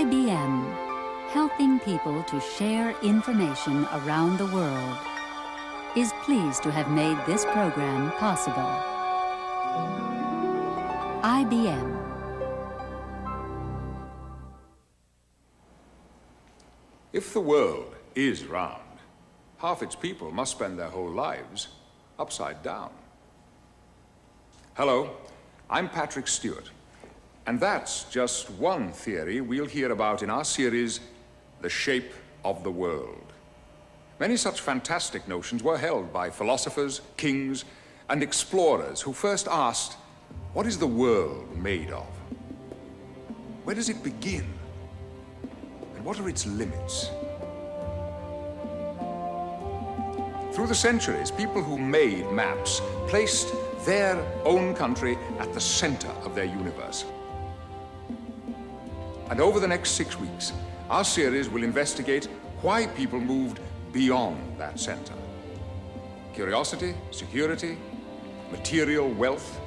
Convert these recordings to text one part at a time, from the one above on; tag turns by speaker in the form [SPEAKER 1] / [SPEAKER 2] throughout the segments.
[SPEAKER 1] IBM, helping people to share information around the world, is pleased to have made this program possible. IBM.
[SPEAKER 2] If the world is round, half its people must spend their whole lives upside down. Hello, I'm Patrick Stewart, and that's just one theory we'll hear about in our series, The Shape of the World. Many such fantastic notions were held by philosophers, kings, and explorers who first asked, what is the world made of? Where does it begin? And what are its limits? Through the centuries, people who made maps placed their own country at the center of their universe. And over the next 6 weeks, our series will investigate why people moved beyond that center. Curiosity, security, material wealth,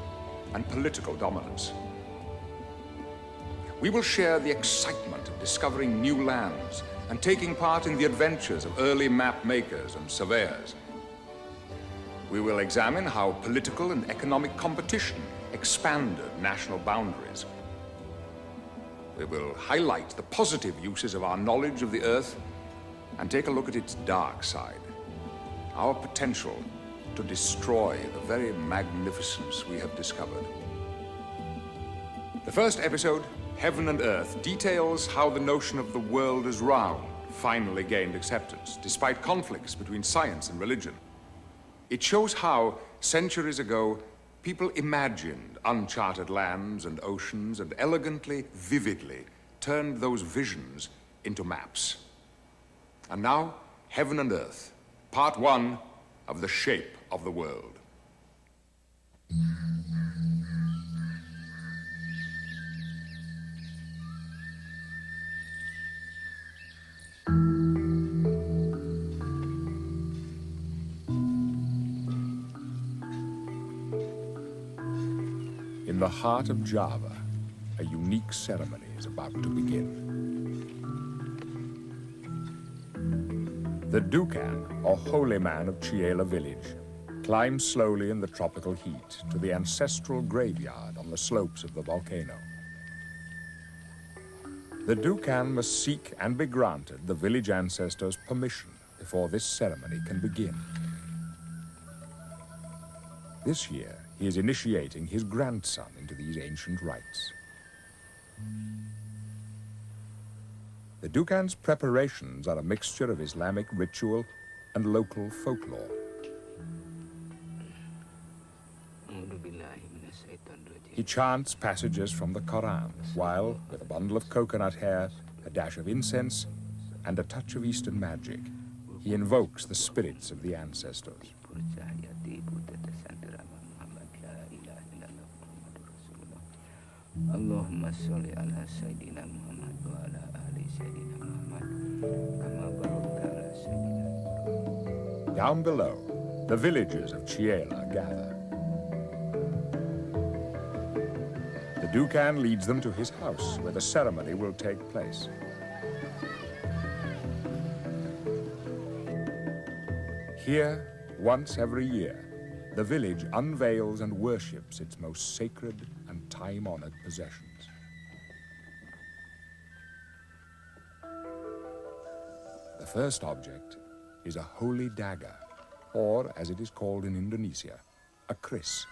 [SPEAKER 2] and political dominance. We will share the excitement of discovering new lands and taking part in the adventures of early map makers and surveyors. We will examine how political and economic competition expanded national boundaries. We will highlight the positive uses of our knowledge of the Earth and take a look at its dark side, our potential to destroy the very magnificence we have discovered. The first episode, Heaven and Earth, details how the notion of the world as round finally gained acceptance, despite conflicts between science and religion. It shows how, centuries ago, people imagined uncharted lands and oceans and elegantly, vividly turned those visions into maps. And now, Heaven and Earth, part 1 of The Shape of the World. In the heart of Java, a unique ceremony is about to begin. The Dukan, or holy man of Chiela village, climbs slowly in the tropical heat to the ancestral graveyard on the slopes of the volcano. The Dukan must seek and be granted the village ancestors' permission before this ceremony can begin. This year, he is initiating his grandson into these ancient rites. The Dukan's preparations are a mixture of Islamic ritual and local folklore. He chants passages from the Quran, while, with a bundle of coconut hair, a dash of incense, and a touch of Eastern magic, he invokes the spirits of the ancestors.
[SPEAKER 3] Allahumma salli ala Sayyidina Muhammad wa ala ali Sayyidina Muhammad kama barakta ala Sayyidina.
[SPEAKER 2] Down below, the villagers of Chiela gather. The Dukan leads them to his house, where the ceremony will take place. Here, once every year, the village unveils and worships its most sacred and time-honored possessions. The first object is a holy dagger, or, as it is called in Indonesia, a kris.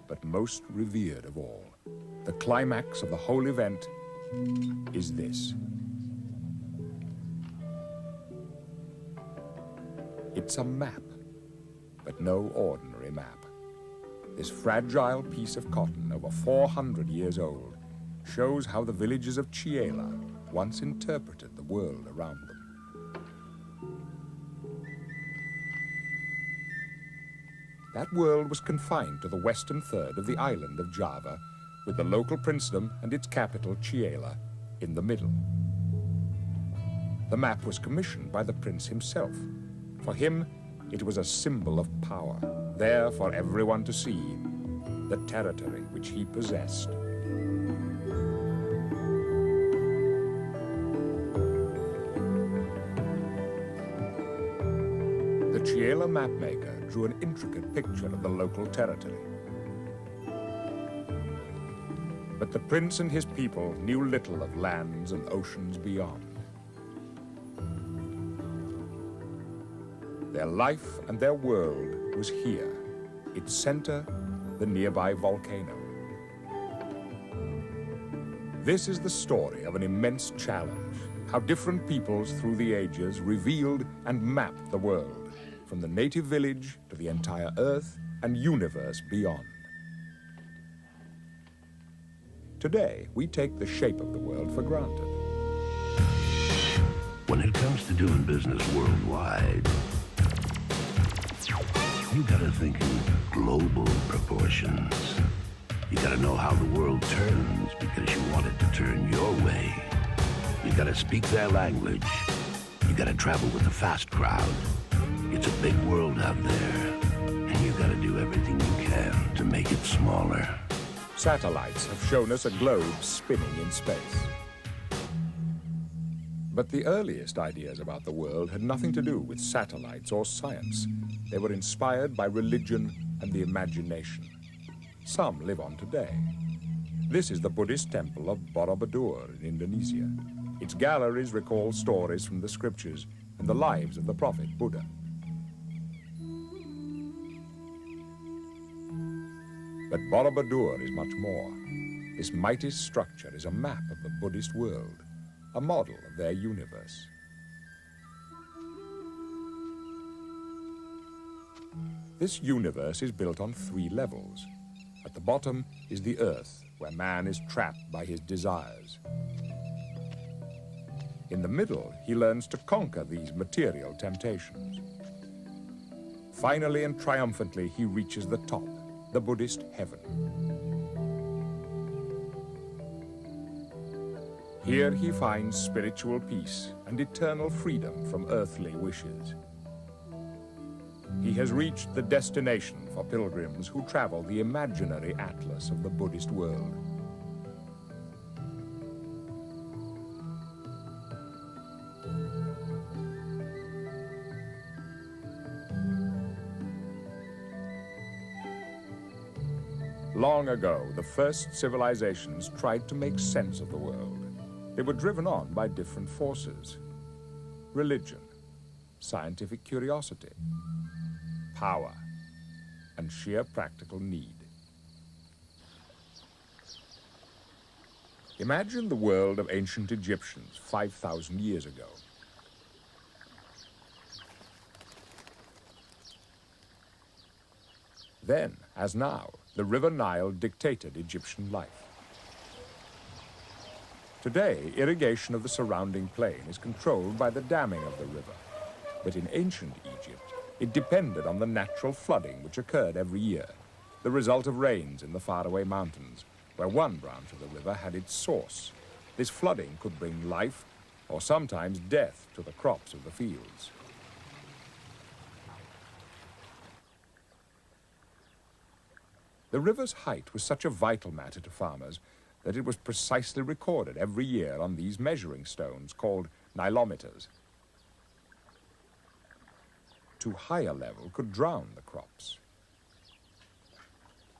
[SPEAKER 2] But most revered of all, the climax of the whole event is this. It's a map, but no ordinary map. This fragile piece of cotton, over 400 years old, shows how the villagers of Chiela once interpreted the world around them. That world was confined to the western third of the island of Java, with the local princedom and its capital, Chiela, in the middle. The map was commissioned by the prince himself. For him, it was a symbol of power. there for everyone to see, the territory which he possessed. The Chiela mapmaker drew an intricate picture of the local territory. But the prince and his people knew little of lands and oceans beyond. Their life and their world was here, its center, the nearby volcano. This is the story of an immense challenge, how different peoples through the ages revealed and mapped the world, from the native village to the entire Earth and universe beyond. Today, we take the shape of the world for granted.
[SPEAKER 4] When it comes to doing business worldwide, you gotta think in global proportions. You gotta know how the world turns because you want it to turn your way. You gotta speak their language. You gotta travel with a fast crowd. It's a big world out there, and you gotta do everything you can to make it smaller.
[SPEAKER 2] Satellites have shown us a globe spinning in space. But the earliest ideas about the world had nothing to do with satellites or science. They were inspired by religion and the imagination. Some live on today. This is the Buddhist temple of Borobudur in Indonesia. Its galleries recall stories from the scriptures and the lives of the prophet Buddha. But Borobudur is much more. This mighty structure is a map of the Buddhist world, a model of their universe. This universe is built on 3 levels. At the bottom is the earth, where man is trapped by his desires. In the middle, he learns to conquer these material temptations. Finally and triumphantly, he reaches the top, the Buddhist heaven. Here he finds spiritual peace and eternal freedom from earthly wishes. He has reached the destination for pilgrims who travel the imaginary atlas of the Buddhist world. Long ago, the first civilizations tried to make sense of the world. They were driven on by different forces: religion, scientific curiosity, power, and sheer practical need. Imagine the world of ancient Egyptians 5,000 years ago. Then, as now, the River Nile dictated Egyptian life. Today, irrigation of the surrounding plain is controlled by the damming of the river. But in ancient Egypt, it depended on the natural flooding which occurred every year, the result of rains in the faraway mountains, where one branch of the river had its source. This flooding could bring life, or sometimes death, to the crops of the fields. The river's height was such a vital matter to farmers that it was precisely recorded every year on these measuring stones called nilometers. Too high a level could drown the crops.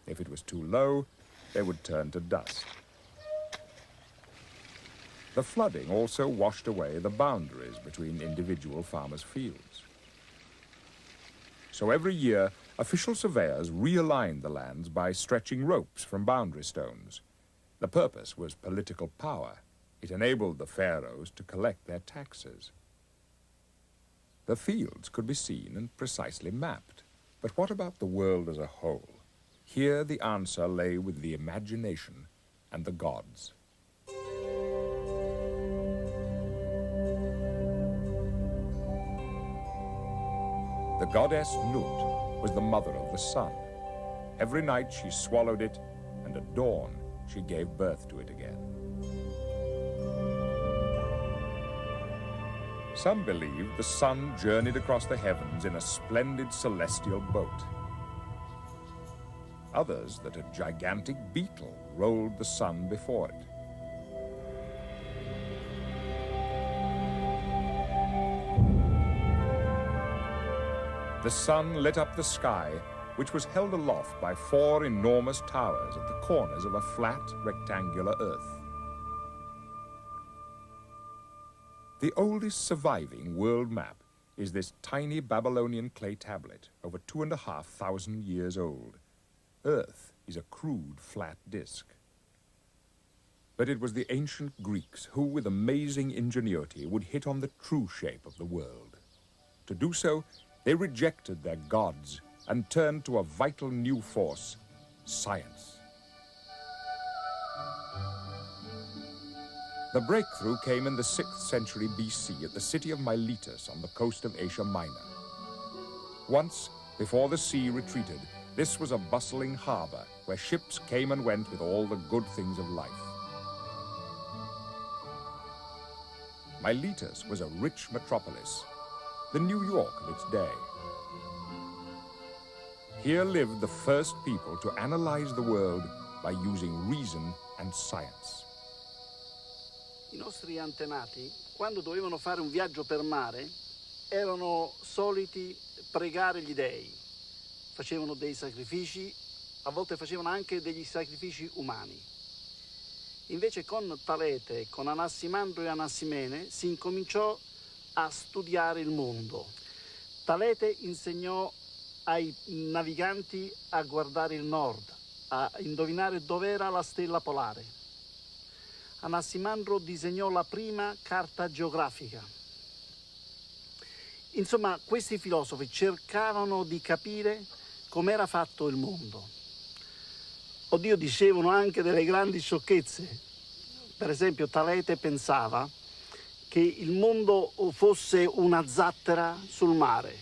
[SPEAKER 2] If it was too low, they would turn to dust. The flooding also washed away the boundaries between individual farmers' fields. So every year, official surveyors realigned the lands by stretching ropes from boundary stones. The purpose was political power. It enabled the pharaohs to collect their taxes. The fields could be seen and precisely mapped. But what about the world as a whole? Here the answer lay with the imagination and the gods. The goddess Nut was the mother of the sun. Every night she swallowed it, and at dawn she gave birth to it again. Some believe the sun journeyed across the heavens in a splendid celestial boat. others that a gigantic beetle rolled the sun before it. The sun lit up the sky, which was held aloft by 4 enormous towers at the corners of a flat, rectangular Earth. The oldest surviving world map is this tiny Babylonian clay tablet, over 2,500 years old. Earth is a crude, flat disk. But it was the ancient Greeks who, with amazing ingenuity, would hit on the true shape of the world. To do so, they rejected their gods and turned to a vital new force, science. The breakthrough came in the 6th century BC at the city of Miletus on the coast of Asia Minor. Once, before the sea retreated, this was a bustling harbor where ships came and went with all the good things of life. Miletus was a rich metropolis, the New York of its day. Here lived the first people to analyze the world by using reason and science.
[SPEAKER 5] I nostri antenati, quando dovevano fare un viaggio per mare, erano soliti pregare gli dei. Facevano dei sacrifici, a volte facevano anche degli sacrifici umani. Invece con Talete, con Anassimandro e Anassimene, si incominciò a studiare il mondo. Talete insegnò ai naviganti a guardare il nord, a indovinare dov'era la stella polare. Anassimandro disegnò la prima carta geografica. Insomma, questi filosofi cercavano di capire com'era fatto il mondo. Oddio, dicevano anche delle grandi sciocchezze. Per esempio, Talete pensava che il mondo fosse una zattera sul mare.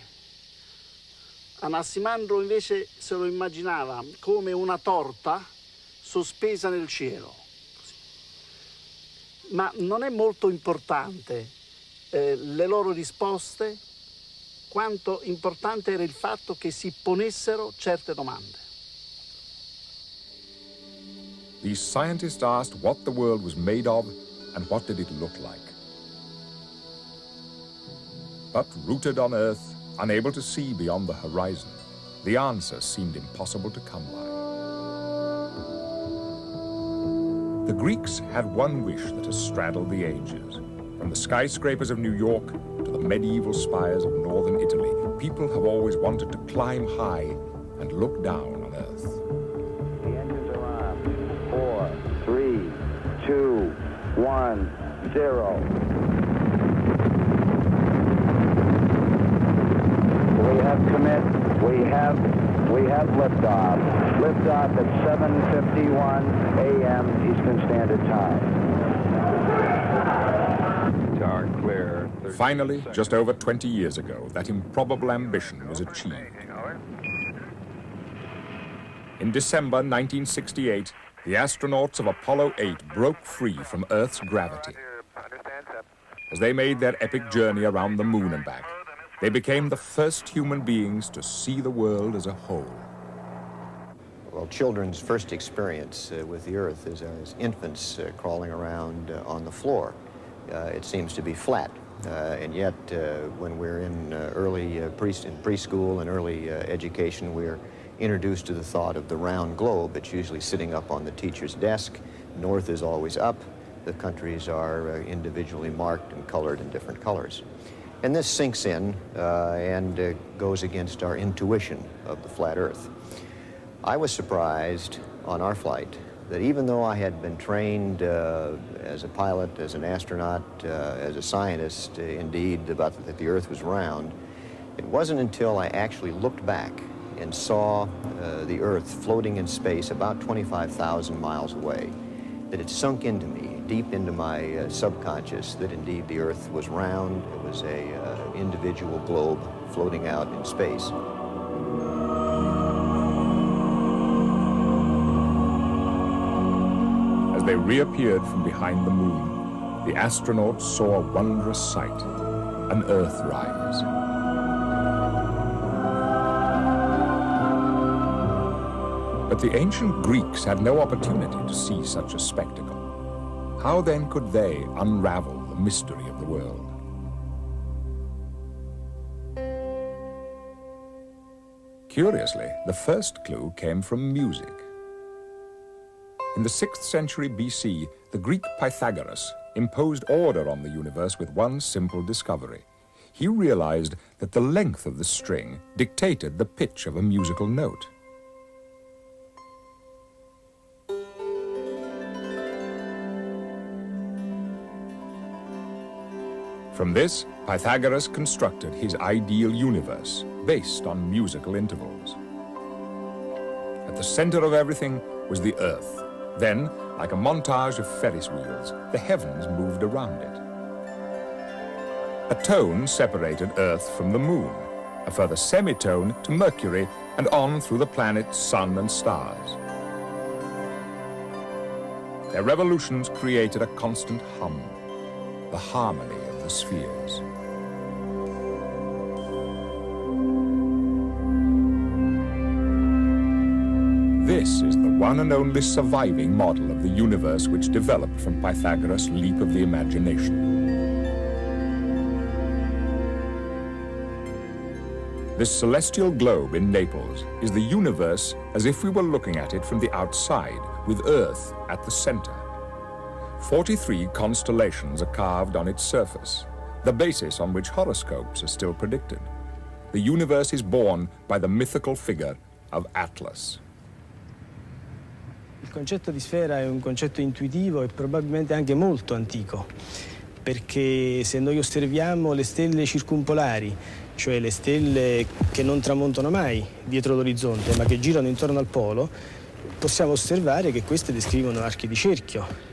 [SPEAKER 5] Anassimandro invece se lo immaginava come una torta sospesa nel cielo. Ma non è molto importante le loro risposte, quanto importante era il fatto che si ponessero certe domande.
[SPEAKER 2] These scientists asked what the world was made of and what did it look like. But rooted on Earth, unable to see beyond the horizon, the answer seemed impossible to come by. The Greeks had one wish that has straddled the ages. From the skyscrapers of New York to the medieval spires of northern Italy, people have always wanted to climb high and look down on Earth.
[SPEAKER 6] The engines are on. 4, 3, 2, 1, 0. We have commit. We have liftoff. Liftoff at 7:51 a.m. Eastern Standard Time.
[SPEAKER 3] Tower clear.
[SPEAKER 2] Finally, just over 20 years ago, that improbable ambition was achieved. In December 1968, the astronauts of Apollo 8 broke free from Earth's gravity. As they made their epic journey around the moon and back, they became the first human beings to see the world as a whole.
[SPEAKER 7] Well, children's first experience with the Earth is as infants crawling around on the floor. It seems to be flat, and yet when we're in preschool and early education, we're introduced to the thought of the round globe. It's usually sitting up on the teacher's desk. North is always up. The countries are individually marked and colored in different colors. And this sinks in and goes against our intuition of the flat Earth. I was surprised on our flight that even though I had been trained as a pilot, as an astronaut, as a scientist, indeed, about that the Earth was round, it wasn't until I actually looked back and saw the Earth floating in space about 25,000 miles away that it sunk into me, deep into my subconscious, that indeed the Earth was round. It was a individual globe floating out in space.
[SPEAKER 2] As they reappeared from behind the moon, the astronauts saw a wondrous sight, an Earthrise. But the ancient Greeks had no opportunity to see such a spectacle. How then could they unravel the mystery of the world? Curiously, the first clue came from music. In the 6th century BC, the Greek Pythagoras imposed order on the universe with one simple discovery. He realized that the length of the string dictated the pitch of a musical note. From this, Pythagoras constructed his ideal universe based on musical intervals. At the center of everything was the earth. Then, like a montage of Ferris wheels, the heavens moved around it. A tone separated Earth from the moon, a further semitone to Mercury, and on through the planets, sun, and stars. Their revolutions created a constant hum, the harmony of the spheres. This is the one and only surviving model of the universe which developed from Pythagoras' leap of the imagination. This celestial globe in Naples is the universe as if we were looking at it from the outside, with Earth at the center. 43 constellations are carved on its surface, the basis on which horoscopes are still predicted. The universe is born by the mythical figure of Atlas.
[SPEAKER 8] Il concetto di sfera è un concetto intuitivo e probabilmente anche molto antico, perché se noi osserviamo le stelle circumpolari, cioè le stelle che non tramontano mai dietro l'orizzonte, ma che girano intorno al polo, possiamo osservare che queste descrivono archi di cerchio.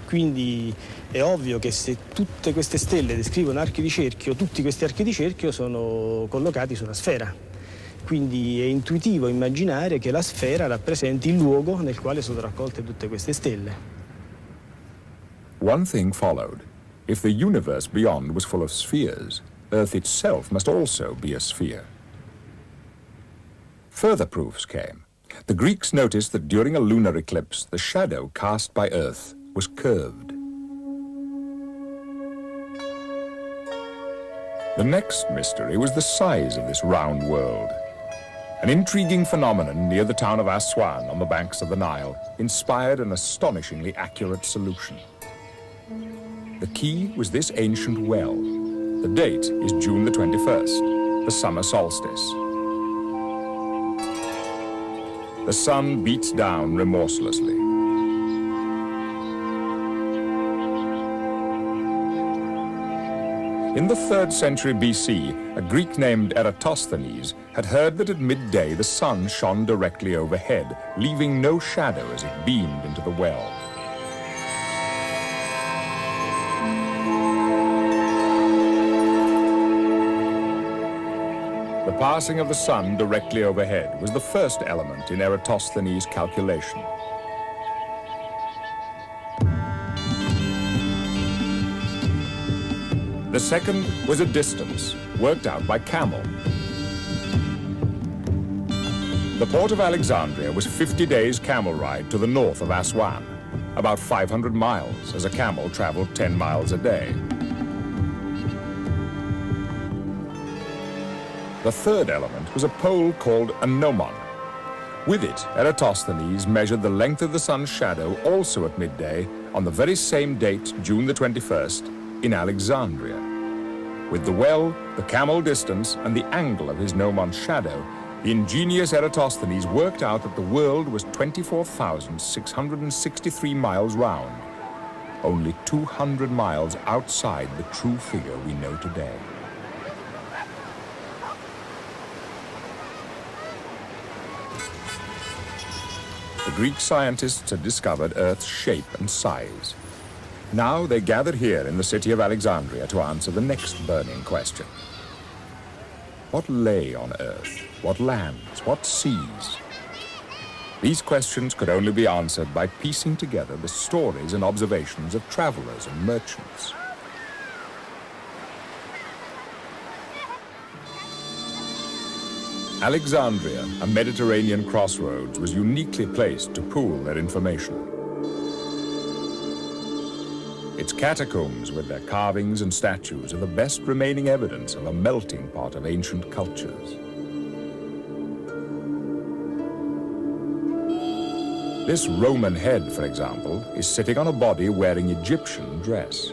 [SPEAKER 8] Quindi è ovvio che se tutte queste stelle descrivono archi di cerchio, tutti questi archi di cerchio sono collocati su una sfera. Quindi è intuitivo immaginare che la sfera rappresenti il luogo nel quale sono raccolte tutte queste stelle.
[SPEAKER 2] One thing followed. If the universe beyond was full of spheres, Earth itself must also be a sphere. Further proofs came. The Greeks noticed that during a lunar eclipse, the shadow cast by Earth was curved. The next mystery was the size of this round world. An intriguing phenomenon near the town of Aswan on the banks of the Nile inspired an astonishingly accurate solution. The key was this ancient well. The date is June the 21st, the summer solstice. The sun beats down remorselessly. In the 3rd century BC, a Greek named Eratosthenes had heard that at midday the sun shone directly overhead, leaving no shadow as it beamed into the well. The passing of the sun directly overhead was the first element in Eratosthenes' calculation. The second was a distance, worked out by camel. The port of Alexandria was 50 days' camel ride to the north of Aswan, about 500 miles, as a camel traveled 10 miles a day. The third element was a pole called a gnomon. With it, Eratosthenes measured the length of the sun's shadow also at midday on the very same date, June the 21st, in Alexandria. With the well, the camel distance, and the angle of his gnomon's shadow, the ingenious Eratosthenes worked out that the world was 24,663 miles round, only 200 miles outside the true figure we know today. The Greek scientists had discovered Earth's shape and size. Now they gathered here in the city of Alexandria to answer the next burning question. What lay on Earth? What lands? What seas? These questions could only be answered by piecing together the stories and observations of travelers and merchants. Alexandria, a Mediterranean crossroads, was uniquely placed to pool their information. Its catacombs, with their carvings and statues, are the best remaining evidence of a melting pot of ancient cultures. This Roman head, for example, is sitting on a body wearing Egyptian dress.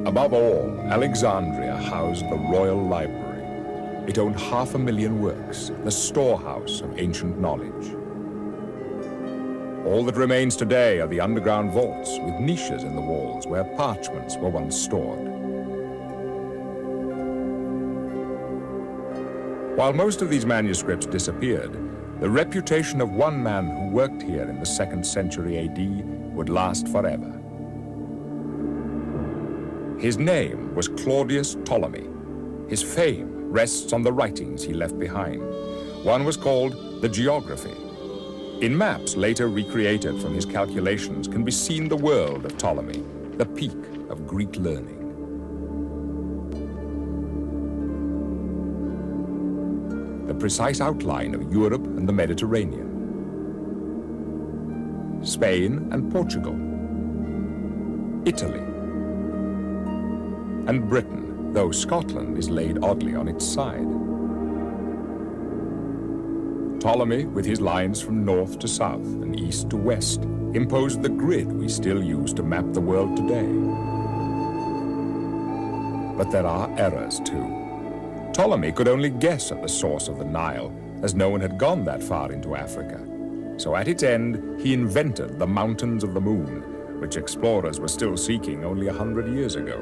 [SPEAKER 2] Above all, Alexandria housed the royal library. It owned 500,000 works, the storehouse of ancient knowledge. All that remains today are the underground vaults with niches in the walls where parchments were once stored. While most of these manuscripts disappeared, the reputation of one man who worked here in the 2nd century AD would last forever. His name was Claudius Ptolemy. His fame rests on the writings he left behind. One was called the Geography. In maps later recreated from his calculations can be seen the world of Ptolemy, the peak of Greek learning. The precise outline of Europe and the Mediterranean, Spain and Portugal, Italy, and Britain, though Scotland is laid oddly on its side. Ptolemy, with his lines from north to south and east to west, imposed the grid we still use to map the world today. But there are errors too. Ptolemy could only guess at the source of the Nile, as no one had gone that far into Africa. So at its end, he invented the mountains of the moon, which explorers were still seeking only 100 years ago.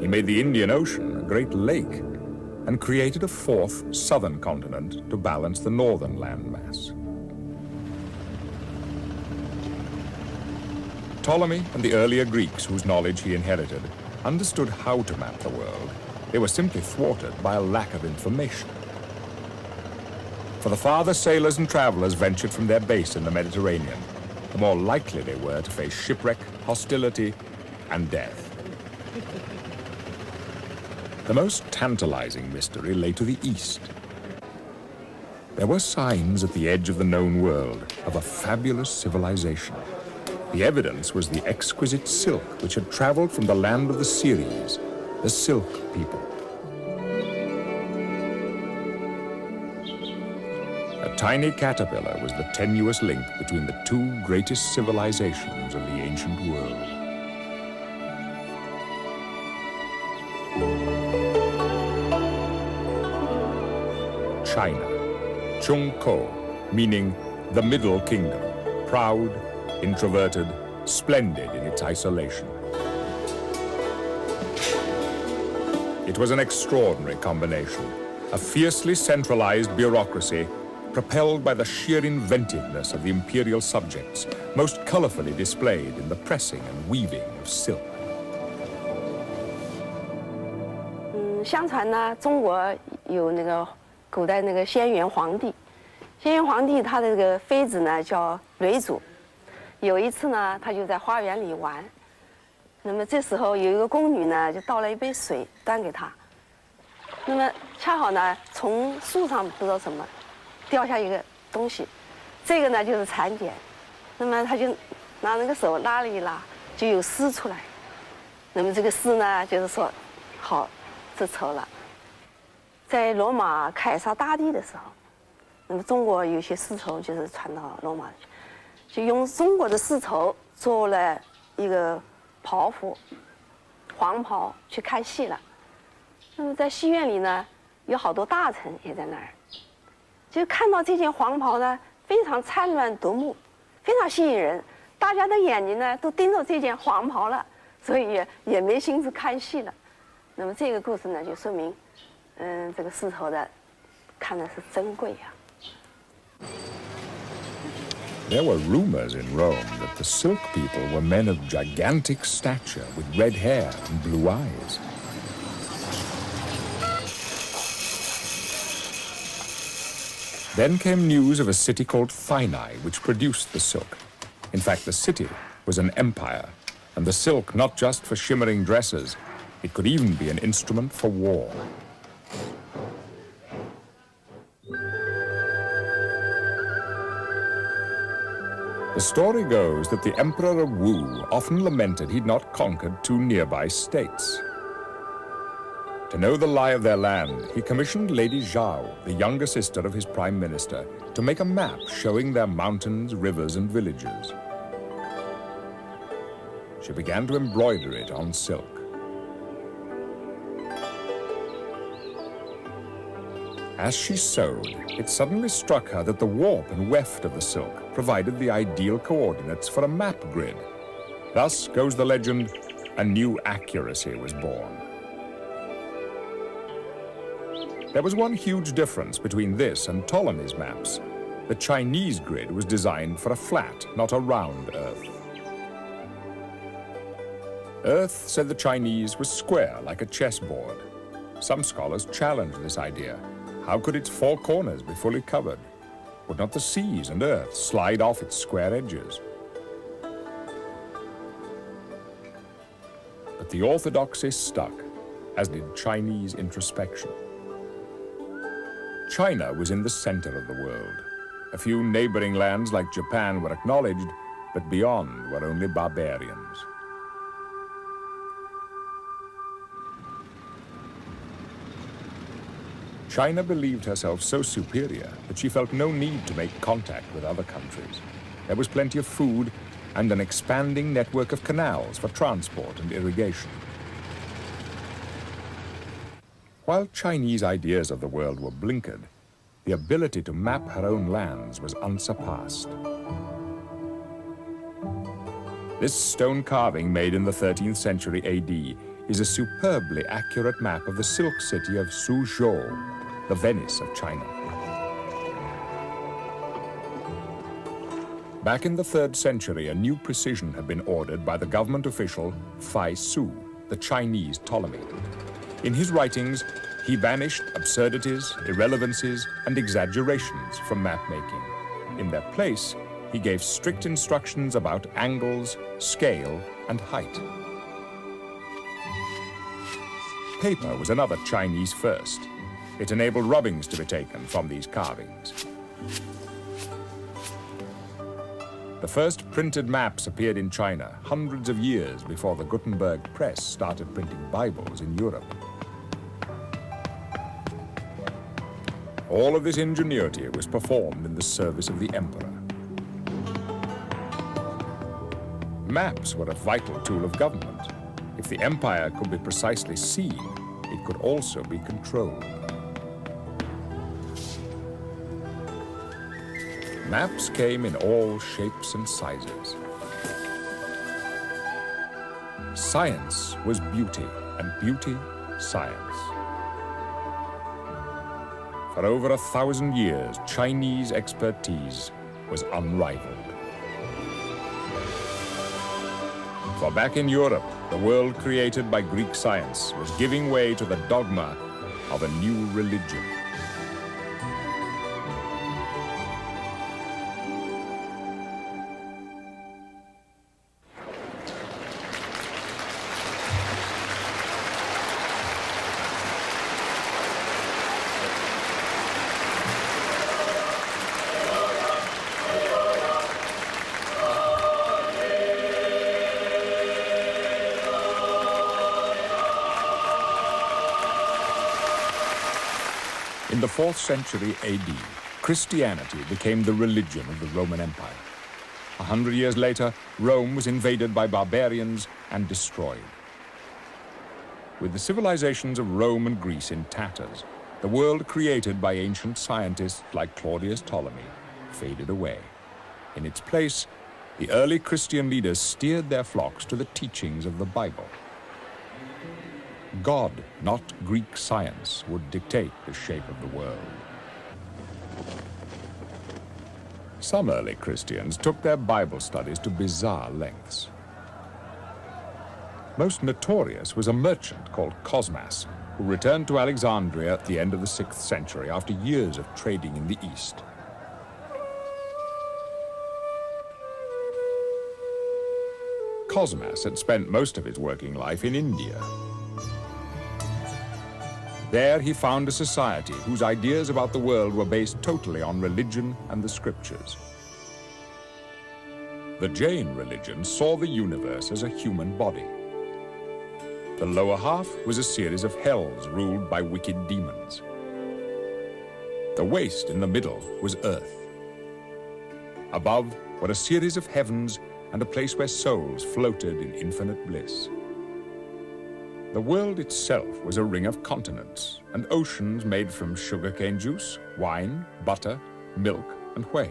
[SPEAKER 2] He made the Indian Ocean a great lake and created a 4th southern continent to balance the northern landmass. Ptolemy and the earlier Greeks whose knowledge he inherited understood how to map the world. They were simply thwarted by a lack of information. For the farther sailors and travelers ventured from their base in the Mediterranean, the more likely they were to face shipwreck, hostility, and death. The most tantalizing mystery lay to the east. There were signs at the edge of the known world of a fabulous civilization. The evidence was the exquisite silk which had traveled from the land of the Syries, the Silk people. A tiny caterpillar was the tenuous link between the two greatest civilizations of the ancient world. China, Chung-ko, meaning the Middle Kingdom, proud, introverted, splendid in its isolation. It was an extraordinary combination, a fiercely centralized bureaucracy propelled by the sheer inventiveness of the imperial subjects, most colorfully displayed in the pressing and weaving of silk.
[SPEAKER 9] 相传呢，中国有那个古代那个轩辕皇帝，轩辕皇帝他的这个妃子呢叫蕊祖。有一次呢，他就在花园里玩，那么这时候有一个宫女呢就倒了一杯水端给他，那么恰好呢从树上不知道什么掉下一个东西，这个呢就是蚕茧，那么他就拿那个手拉了一拉，就有丝出来，那么这个丝呢就是说，好，这绸了。在罗马凯撒大帝的时候，那么中国有些丝绸就是传到罗马去，就用中国的丝绸做了一个袍服，黄袍去看戏了。那么在戏院里呢，有好多大臣也在那儿，就看到这件黄袍呢，非常灿烂夺目，非常吸引人，大家的眼睛呢都盯着这件黄袍了，所以也没心思看戏了。那么这个故事呢，就说明。这个丝绸的看的是珍贵呀。
[SPEAKER 2] There were rumors in Rome that the Silk people were men of gigantic stature with red hair and blue eyes. Then came news of a city called Thyni, which produced the silk. In fact, the city was an empire, and the silk not just for shimmering dresses, it could even be an instrument for war. The story goes that the Emperor of Wu often lamented he'd not conquered two nearby states. To know the lie of their land, he commissioned Lady Zhao, the younger sister of his prime minister, to make a map showing their mountains, rivers, and villages. She began to embroider it on silk. As she sewed, it suddenly struck her that the warp and weft of the silk provided the ideal coordinates for a map grid. Thus goes the legend, a new accuracy was born. There was one huge difference between this and Ptolemy's maps. The Chinese grid was designed for a flat, not a round Earth. Earth, said the Chinese, was square like a chessboard. Some scholars challenged this idea. How could its four corners be fully covered? Would not the seas and earth slide off its square edges? But the orthodoxy stuck, as did Chinese introspection. China was in the center of the world. A few neighboring lands like Japan were acknowledged, but beyond were only barbarians. China believed herself so superior that she felt no need to make contact with other countries. There was plenty of food and an expanding network of canals for transport and irrigation. While Chinese ideas of the world were blinkered, the ability to map her own lands was unsurpassed. This stone carving made in the 13th century AD is a superbly accurate map of the silk city of Suzhou, the Venice of China. Back in the 3rd century, a new precision had been ordered by the government official Fai Su, the Chinese Ptolemy. In his writings, he banished absurdities, irrelevancies, and exaggerations from map-making. In their place, he gave strict instructions about angles, scale, and height. Paper was another Chinese first. It enabled rubbings to be taken from these carvings. The first printed maps appeared in China hundreds of years before the Gutenberg press started printing Bibles in Europe. All of this ingenuity was performed in the service of the emperor. Maps were a vital tool of government. If the empire could be precisely seen, it could also be controlled. Maps came in all shapes and sizes. Science was beauty, and beauty, science. For over 1,000 years, Chinese expertise was unrivaled. For back in Europe, the world created by Greek science was giving way to the dogma of a new religion. In the 4th century AD, Christianity became the religion of the Roman Empire. 100 years later, Rome was invaded by barbarians and destroyed. With the civilizations of Rome and Greece in tatters, the world created by ancient scientists like Claudius Ptolemy faded away. In its place, the early Christian leaders steered their flocks to the teachings of the Bible. God, not Greek science, would dictate the shape of the world. Some early Christians took their Bible studies to bizarre lengths. Most notorious was a merchant called Cosmas, who returned to Alexandria at the end of the 6th century after years of trading in the East. Cosmas had spent most of his working life in India. There he found a society whose ideas about the world were based totally on religion and the scriptures. The Jain religion saw the universe as a human body. The lower half was a series of hells ruled by wicked demons. The waste in the middle was earth. Above were a series of heavens and a place where souls floated in infinite bliss. The world itself was a ring of continents and oceans made from sugarcane juice, wine, butter, milk, and whey.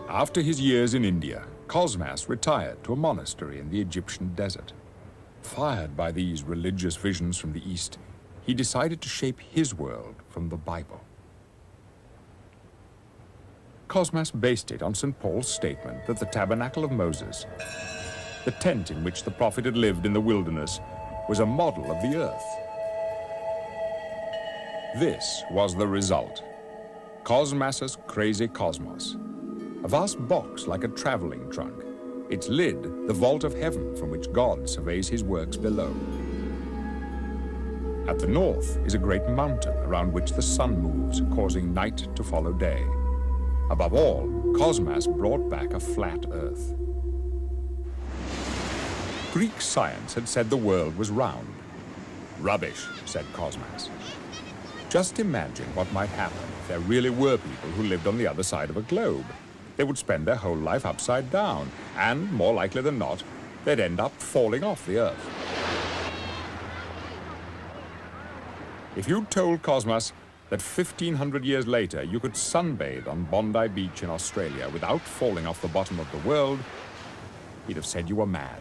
[SPEAKER 2] After his years in India, Cosmas retired to a monastery in the Egyptian desert. Fired by these religious visions from the East, he decided to shape his world from the Bible. Cosmas based it on St. Paul's statement that the tabernacle of Moses, the tent in which the prophet had lived in the wilderness, was a model of the earth. This was the result. Cosmas's crazy cosmos. A vast box like a traveling trunk. Its lid, the vault of heaven from which God surveys his works below. At the north is a great mountain around which the sun moves, causing night to follow day. Above all, Cosmas brought back a flat earth. Greek science had said the world was round. Rubbish, said Cosmas. Just imagine what might happen if there really were people who lived on the other side of a globe. They would spend their whole life upside down, and, more likely than not, they'd end up falling off the earth. If you'd told Cosmas that 1,500 years later you could sunbathe on Bondi Beach in Australia without falling off the bottom of the world, he'd have said you were mad.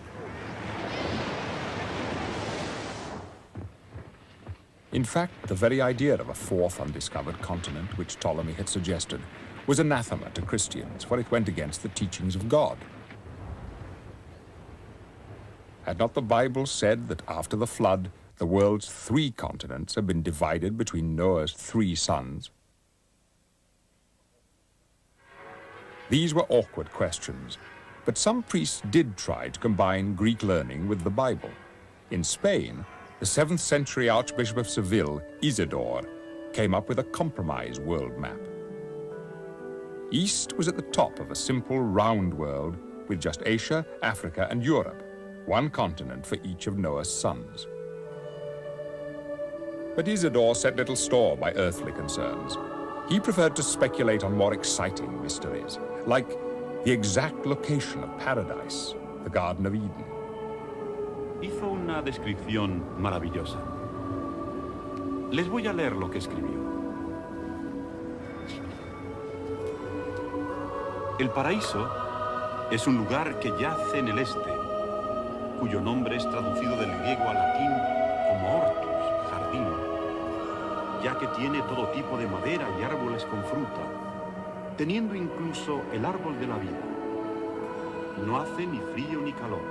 [SPEAKER 2] In fact, the very idea of a fourth undiscovered continent, which Ptolemy had suggested, was anathema to Christians, for it went against the teachings of God. Had not the Bible said that after the flood, the world's 3 continents had been divided between Noah's 3 sons? These were awkward questions, but some priests did try to combine Greek learning with the Bible. In Spain, the 7th century Archbishop of Seville, Isidore, came up with a compromise world map. East was at the top of a simple round world with just Asia, Africa, and Europe, 1 continent for each of Noah's sons. But Isidore set little store by earthly concerns. He preferred to speculate on more exciting mysteries, like the exact location of paradise, the Garden of Eden.
[SPEAKER 10] Hizo una descripción maravillosa. Les voy a leer lo que escribió. El paraíso es un lugar que yace en el este, cuyo nombre es traducido del griego al latín como hortus, jardín, ya que tiene todo tipo de madera y árboles con fruta, teniendo incluso el árbol de la vida. No hace ni frío ni calor.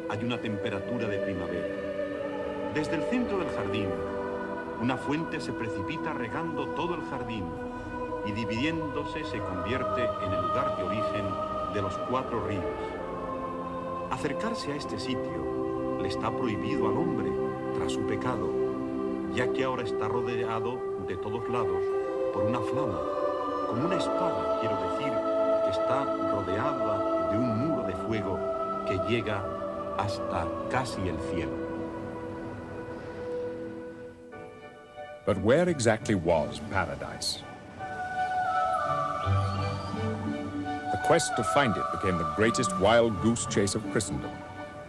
[SPEAKER 10] Hay una temperatura de primavera. Desde el centro del jardín, una fuente se precipita regando todo el jardín y dividiéndose se convierte en el lugar de origen de los 4 ríos. Acercarse a este sitio le está prohibido al hombre tras su pecado, ya que ahora está rodeado de todos lados por una flama, como una espada, quiero decir, que está rodeada de un muro de fuego que llega hasta casi el cielo.
[SPEAKER 2] But where exactly was paradise? The quest to find it became the greatest wild goose chase of Christendom.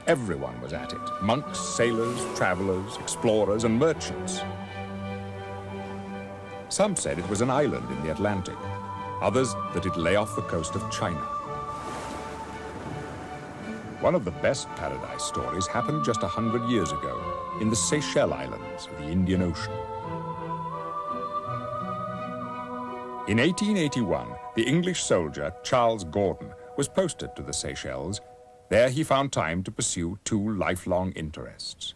[SPEAKER 2] Everyone was at it: monks, sailors, travelers, explorers, and merchants. Some said it was an island in the Atlantic, others that it lay off the coast of China. One of the best paradise stories happened just 100 years ago in the Seychelles Islands of the Indian Ocean. In 1881, the English soldier Charles Gordon was posted to the Seychelles. There he found time to pursue two lifelong interests.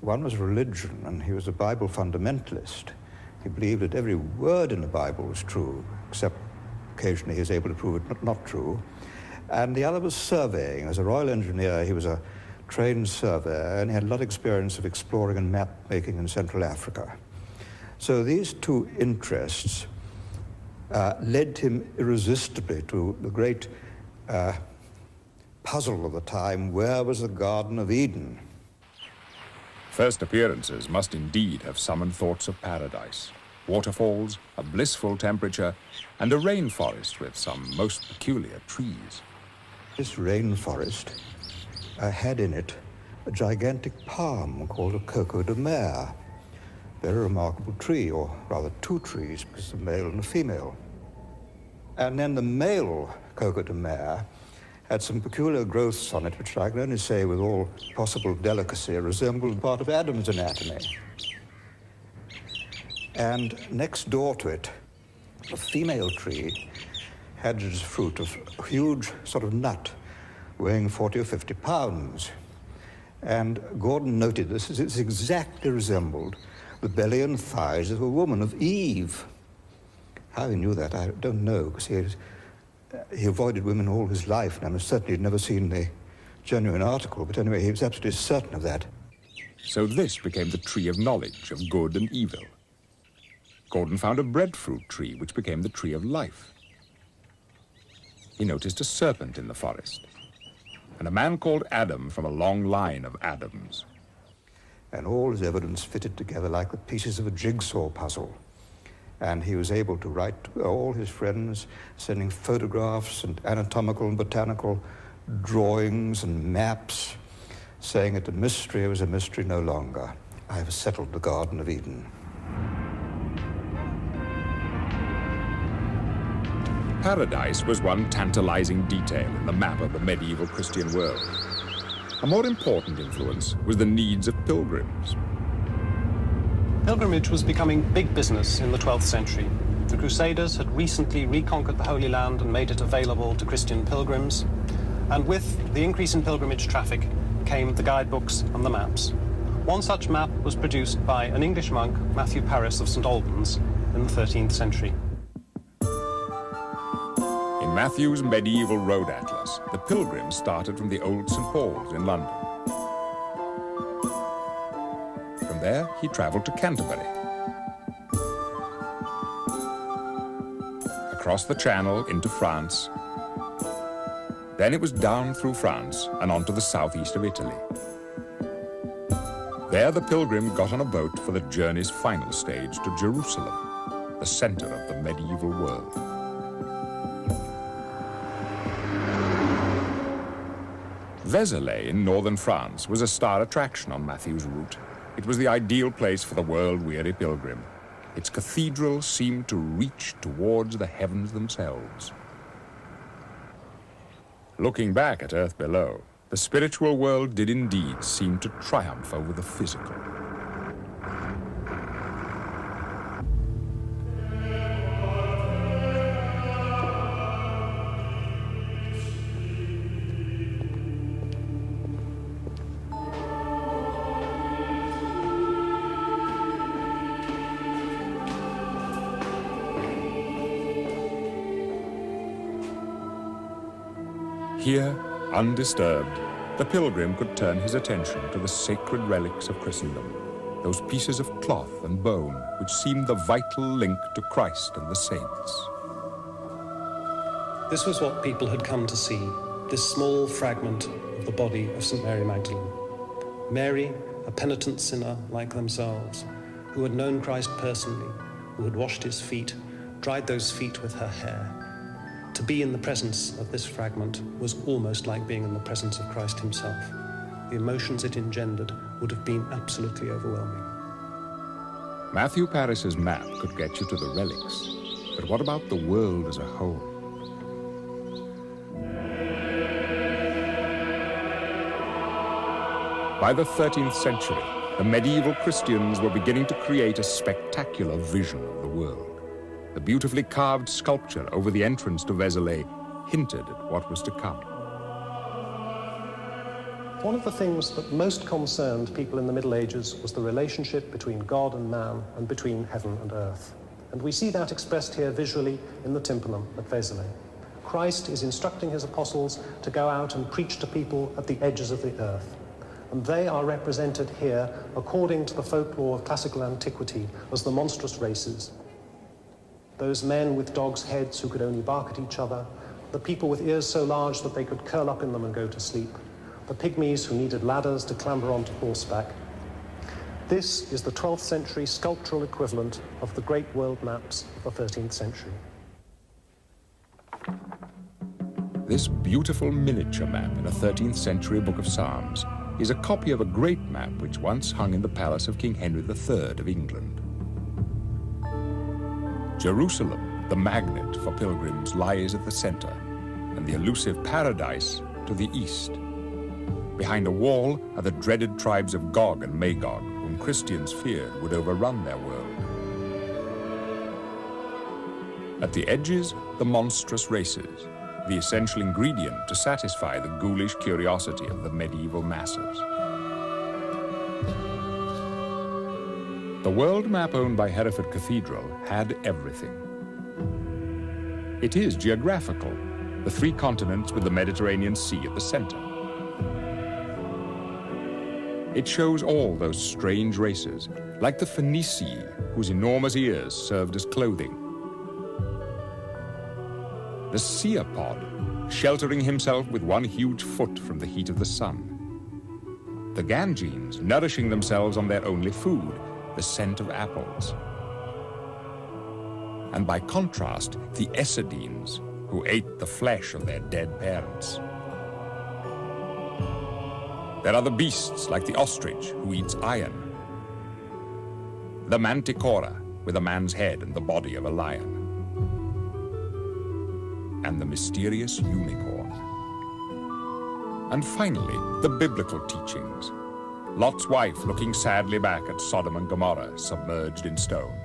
[SPEAKER 11] One was religion, and he was a Bible fundamentalist. He believed that every word in the Bible was true, except occasionally he was able to prove it not true. And the other was surveying. As a Royal Engineer, he was a trained surveyor, and he had a lot of experience of exploring and map making in Central Africa. So these two interests led him irresistibly to the great puzzle of the time: where was the Garden of Eden?
[SPEAKER 2] First appearances must indeed have summoned thoughts of paradise, waterfalls, a blissful temperature, and a rainforest with some most peculiar trees.
[SPEAKER 11] This rainforest had in it a gigantic palm called a coco de mer, very remarkable tree, or rather two trees, because the male and the female. And then the male coco de mer had some peculiar growths on it, which I can only say with all possible delicacy resembled part of Adam's anatomy. And next door to it, the female tree had as fruit a huge sort of nut weighing 40 or 50 pounds. And Gordon noted this as it exactly resembled the belly and thighs of a woman, of Eve. How he knew that, I don't know, because he avoided women all his life, and I certainly had never seen the genuine article, but anyway, he was absolutely certain of that.
[SPEAKER 2] So this became the tree of knowledge of good and evil. Gordon found a breadfruit tree, which became the tree of life. He noticed a serpent in the forest, and a man called Adam from a long line of Adams.
[SPEAKER 11] And all his evidence fitted together like the pieces of a jigsaw puzzle. And he was able to write to all his friends, sending photographs and anatomical and botanical drawings and maps, saying that the mystery was a mystery no longer. I have settled the Garden of Eden.
[SPEAKER 2] Paradise was one tantalizing detail in the map of the medieval Christian world. A more important influence was the needs of pilgrims.
[SPEAKER 12] Pilgrimage was becoming big business in the 12th century. The Crusaders had recently reconquered the Holy Land and made it available to Christian pilgrims. And with the increase in pilgrimage traffic came the guidebooks and the maps. One such map was produced by an English monk, Matthew Paris of St. Albans, in the 13th century.
[SPEAKER 2] In Matthew's medieval road atlas, the pilgrims started from the old St. Paul's in London. From there, he travelled to Canterbury. Across the Channel into France. Then it was down through France and on to the southeast of Italy. There the pilgrim got on a boat for the journey's final stage to Jerusalem, the center of the medieval world. Vézelay in northern France was a star attraction on Matthew's route. It was the ideal place for the world-weary pilgrim. Its cathedral seemed to reach towards the heavens themselves. Looking back at Earth below, the spiritual world did indeed seem to triumph over the physical. Here, undisturbed, the pilgrim could turn his attention to the sacred relics of Christendom, those pieces of cloth and bone which seemed the vital link to Christ and the saints.
[SPEAKER 12] This was what people had come to see, this small fragment of the body of St. Mary Magdalene. Mary, a penitent sinner like themselves, who had known Christ personally, who had washed his feet, dried those feet with her hair. To be in the presence of this fragment was almost like being in the presence of Christ himself. The emotions it engendered would have been absolutely overwhelming.
[SPEAKER 2] Matthew Paris's map could get you to the relics, but what about the world as a whole? By the 13th century, the medieval Christians were beginning to create a spectacular vision of the world. The beautifully carved sculpture over the entrance to Vézelay hinted at what was to come.
[SPEAKER 12] One of the things that most concerned people in the Middle Ages was the relationship between God and man and between heaven and earth. And we see that expressed here visually in the tympanum at Vézelay. Christ is instructing his apostles to go out and preach to people at the edges of the earth. And they are represented here, according to the folklore of classical antiquity, as the monstrous races. Those men with dogs' heads who could only bark at each other, the people with ears so large that they could curl up in them and go to sleep, the pygmies who needed ladders to clamber onto horseback. This is the 12th century sculptural equivalent of the great world maps of the 13th century.
[SPEAKER 2] This beautiful miniature map in a 13th century book of Psalms is a copy of a great map which once hung in the palace of King Henry III of England. Jerusalem, the magnet for pilgrims, lies at the center, and the elusive paradise to the east. Behind a wall are the dreaded tribes of Gog and Magog, whom Christians feared would overrun their world. At the edges, the monstrous races, the essential ingredient to satisfy the ghoulish curiosity of the medieval masses. The world map owned by Hereford Cathedral had everything. It is geographical, the 3 continents with the Mediterranean Sea at the center. It shows all those strange races, like the Phoenici, whose enormous ears served as clothing. The Ceopod, sheltering himself with one huge foot from the heat of the sun. The Gangenes, nourishing themselves on their only food, the scent of apples. And by contrast, the Essodines, who ate the flesh of their dead parents. There are the beasts like the ostrich, who eats iron. The Manticora, with a man's head and the body of a lion. And the mysterious unicorn. And finally, the biblical teachings. Lot's wife looking sadly back at Sodom and Gomorrah, submerged in stone.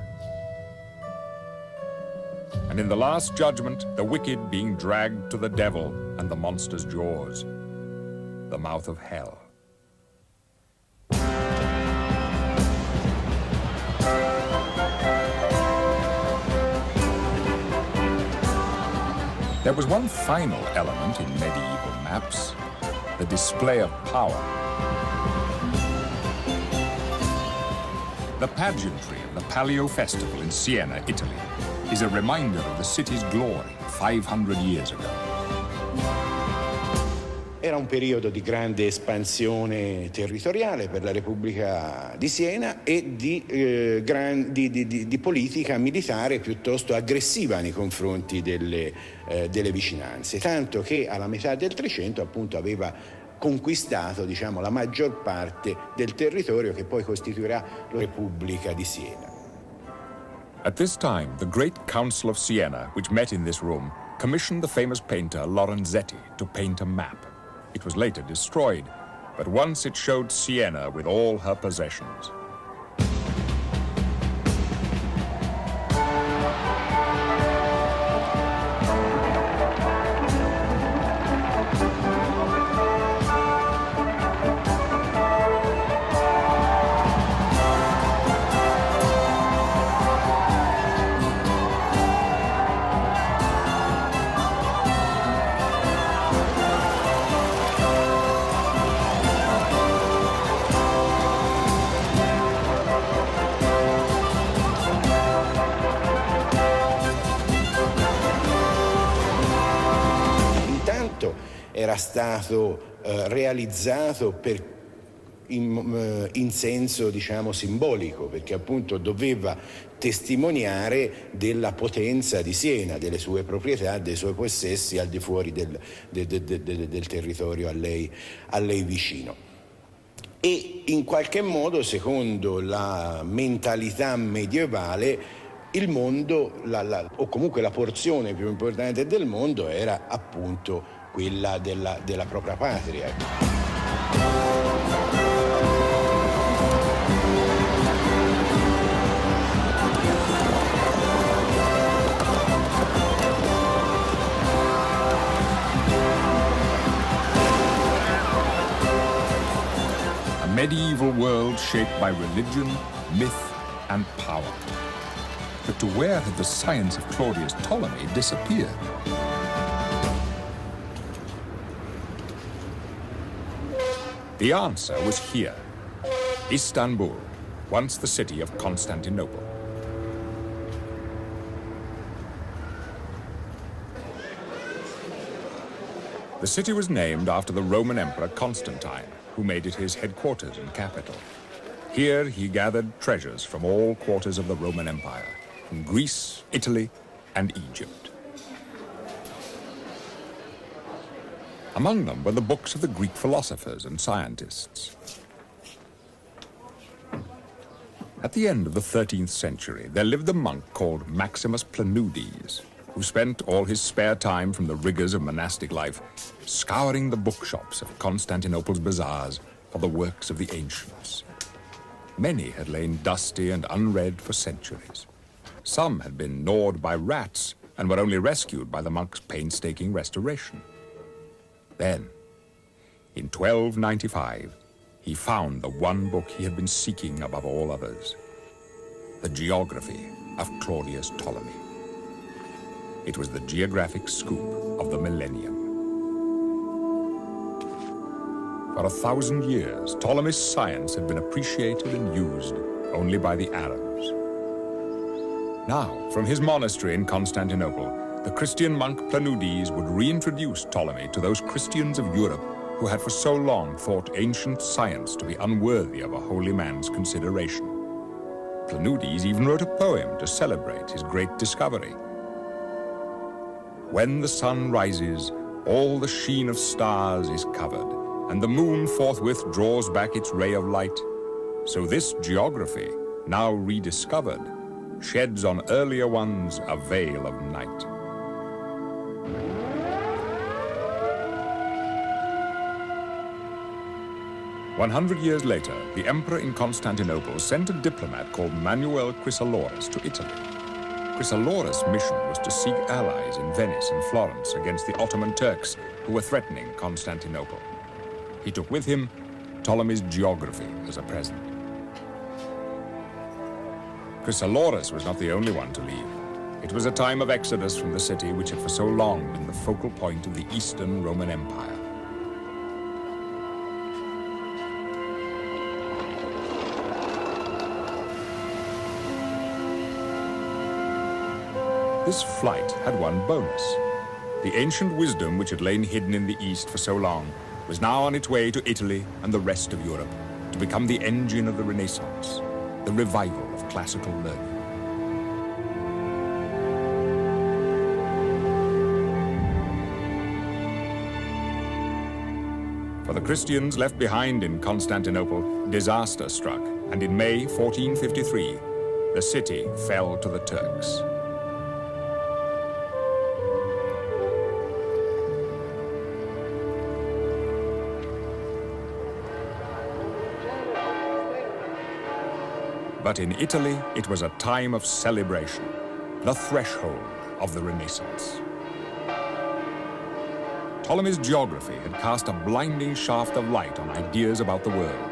[SPEAKER 2] And in the last judgment, the wicked being dragged to the devil and the monster's jaws, the mouth of hell. There was one final element in medieval maps, the display of power. The pageantry of the Palio Festival in Siena, Italy, is a reminder of the city's glory 500 years ago.
[SPEAKER 13] Era un periodo di grande espansione territoriale per la Repubblica di Siena e di politica militare piuttosto aggressiva nei confronti delle vicinanze, tanto che alla metà del 300 appunto aveva conquistato, diciamo, la maggior parte del territorio che poi costituirà la Repubblica di Siena.
[SPEAKER 2] At this time, the Great Council of Siena, which met in this room, commissioned the famous painter Lorenzetti to paint a map. It was later destroyed, but once it showed Siena with all her possessions.
[SPEAKER 13] Era stato realizzato in senso, diciamo, simbolico, perché appunto doveva testimoniare della potenza di Siena, delle sue proprietà, dei suoi possessi al di fuori del territorio a lei vicino. E in qualche modo, secondo la mentalità medievale, il mondo, o comunque la porzione più importante del mondo, era appunto quella della propria patria.
[SPEAKER 2] medieval world shaped by religion, myth, and power. But to where had the science of Claudius Ptolemy disappeared? The answer was here, Istanbul, once the city of Constantinople. The city was named after the Roman Emperor Constantine, who made it his headquarters and capital. Here he gathered treasures from all quarters of the Roman Empire, from Greece, Italy, and Egypt. Among them were the books of the Greek philosophers and scientists. At the end of the 13th century, there lived a monk called Maximus Planudes, who spent all his spare time from the rigors of monastic life scouring the bookshops of Constantinople's bazaars for the works of the ancients. Many had lain dusty and unread for centuries. Some had been gnawed by rats and were only rescued by the monk's painstaking restoration. Then, in 1295, he found the one book he had been seeking above all others, the Geography of Claudius Ptolemy. It was the geographic scoop of the millennium. For 1,000 years, Ptolemy's science had been appreciated and used only by the Arabs. Now, from his monastery in Constantinople, the Christian monk Planudes would reintroduce Ptolemy to those Christians of Europe who had for so long thought ancient science to be unworthy of a holy man's consideration. Planudes even wrote a poem to celebrate his great discovery. When the sun rises, all the sheen of stars is covered, and the moon forthwith draws back its ray of light. So this geography, now rediscovered, sheds on earlier ones a veil of night. "100 years later, the emperor in Constantinople sent a diplomat called Manuel Chrysoloras to Italy. Chrysoloras' mission was to seek allies in Venice and Florence against the Ottoman Turks who were threatening Constantinople. He took with him Ptolemy's Geography as a present. Chrysoloras was not the only one to leave. It was a time of exodus from the city which had for so long been the focal point of the Eastern Roman Empire. This flight had one bonus. The ancient wisdom which had lain hidden in the East for so long was now on its way to Italy and the rest of Europe to become the engine of the Renaissance, the revival of classical learning. For the Christians left behind in Constantinople, disaster struck, and in May 1453, the city fell to the Turks. But in Italy, it was a time of celebration, the threshold of the Renaissance. Ptolemy's geography had cast a blinding shaft of light on ideas about the world.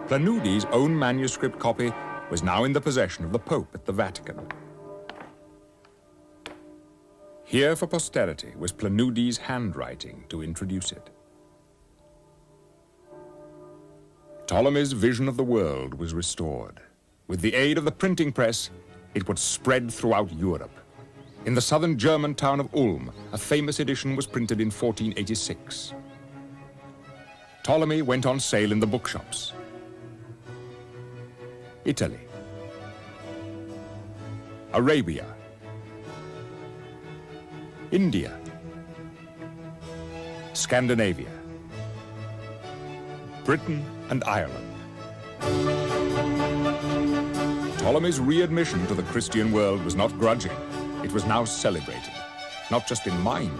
[SPEAKER 2] Planudes' own manuscript copy was now in the possession of the Pope at the Vatican. Here for posterity was Planudes' handwriting to introduce it. Ptolemy's vision of the world was restored. With the aid of the printing press, it would spread throughout Europe. In the southern German town of Ulm, a famous edition was printed in 1486. Ptolemy went on sale in the bookshops. Italy, Arabia, India, Scandinavia, Britain and Ireland. Ptolemy's readmission to the Christian world was not grudging. It was now celebrated, not just in mind,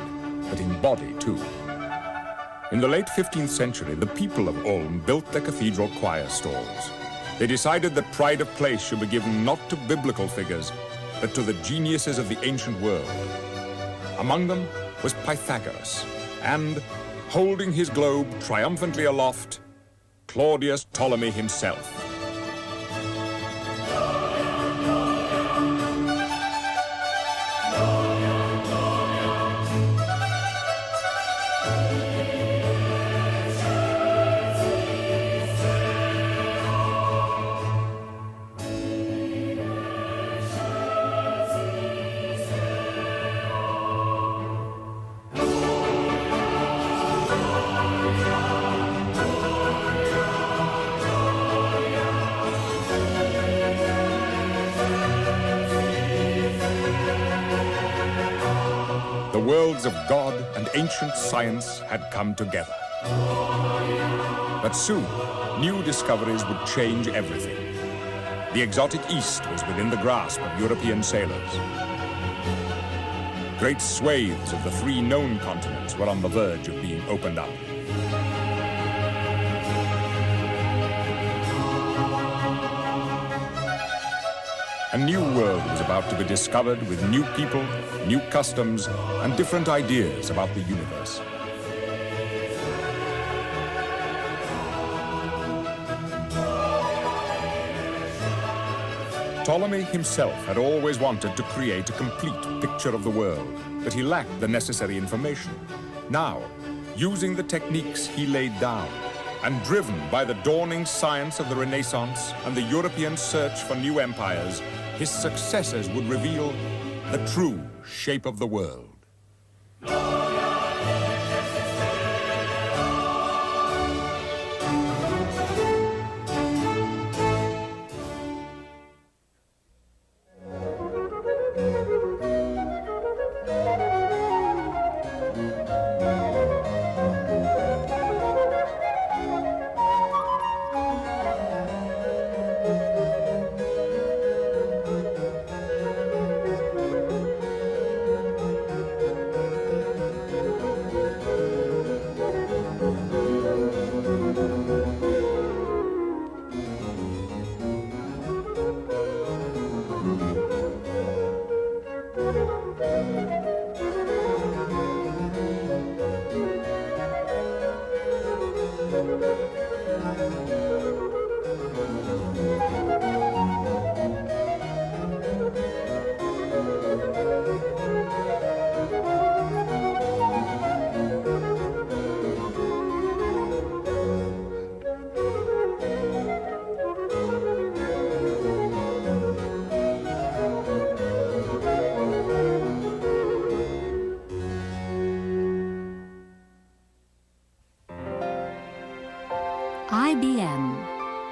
[SPEAKER 2] but in body too. In the late 15th century, the people of Ulm built their cathedral choir stalls. They decided that pride of place should be given not to biblical figures, but to the geniuses of the ancient world. Among them was Pythagoras, and, holding his globe triumphantly aloft, Claudius Ptolemy himself. The worlds of God and ancient science had come together. But soon, new discoveries would change everything. The exotic East was within the grasp of European sailors. Great swathes of the three known continents were on the verge of being opened up. A new world was about to be discovered with new people, new customs, and different ideas about the universe. Ptolemy himself had always wanted to create a complete picture of the world, but he lacked the necessary information. Now, using the techniques he laid down, and driven by the dawning science of the Renaissance and the European search for new empires, his successors would reveal the true shape of the world.
[SPEAKER 1] IBM,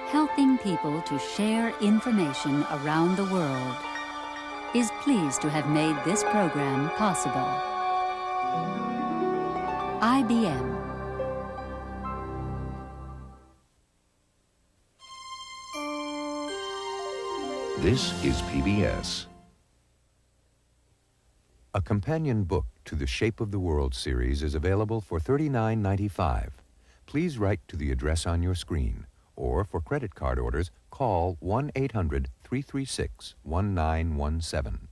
[SPEAKER 1] helping people to share information around the world, is pleased to have made this program possible. IBM.
[SPEAKER 14] This is PBS. A companion book to the Shape of the World series is available for $39.95. Please write to the address on your screen, or for credit card orders, call 1-800-336-1917.